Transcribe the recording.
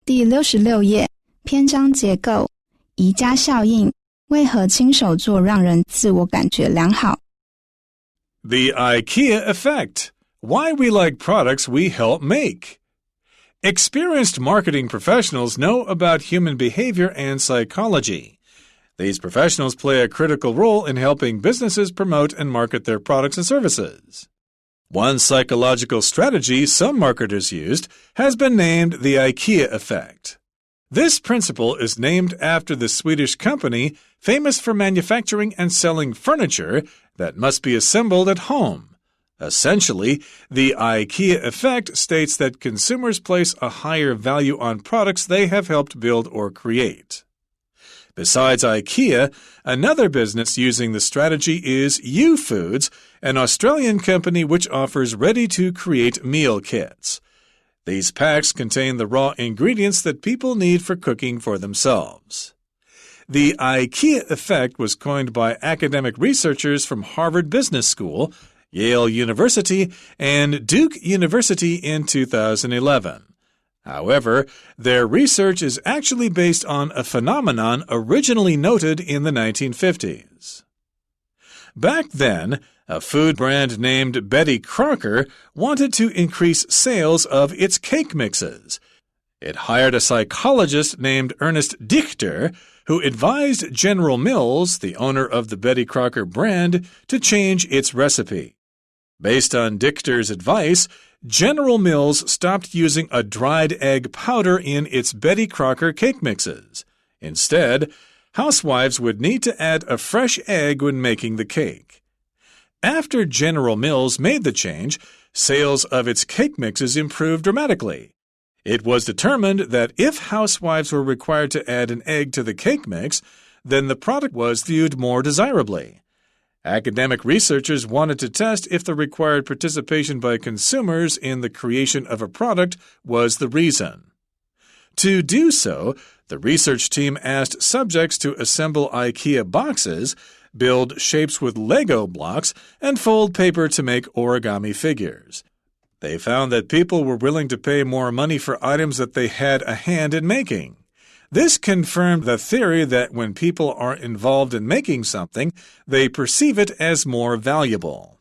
第66页，篇章结构，宜家效应，为何亲手做让人自我感觉良好？ The IKEA effect. Why we like products we help make. Experienced marketing professionals know about human behavior and psychology. These professionals play a critical role in helping businesses promote and market their products and services. One psychological strategy some marketers used has been named the IKEA effect. This principle is named after the Swedish company famous for manufacturing and selling furniture that must be assembled at home. Essentially, the IKEA effect states that consumers place a higher value on products they have helped build or create. Besides IKEA, another business using the strategy is U-Foods, an Australian company which offers ready-to-create meal kits. These packs contain the raw ingredients that people need for cooking for themselves. The IKEA effect was coined by academic researchers from Harvard Business School, Yale University, and Duke University in 2011. However, their research is actually based on a phenomenon originally noted in the 1950s. Back then, a food brand named Betty Crocker wanted to increase sales of its cake mixes. It hired a psychologist named Ernest Dichter, who advised General Mills, the owner of the Betty Crocker brand, to change its recipe. Based on Dichter's advice, General Mills stopped using a dried egg powder in its Betty Crocker cake mixes. Instead, housewives would need to add a fresh egg when making the cake. After General Mills made the change, sales of its cake mixes improved dramatically. It was determined that if housewives were required to add an egg to the cake mix, then the product was viewed more desirably. Academic researchers wanted to test if the required participation by consumers in the creation of a product was the reason. To do so, the research team asked subjects to assemble IKEA boxes, build shapes with Lego blocks, and fold paper to make origami figures. They found that people were willing to pay more money for items that they had a hand in making. This confirmed the theory that when people are involved in making something, they perceive it as more valuable.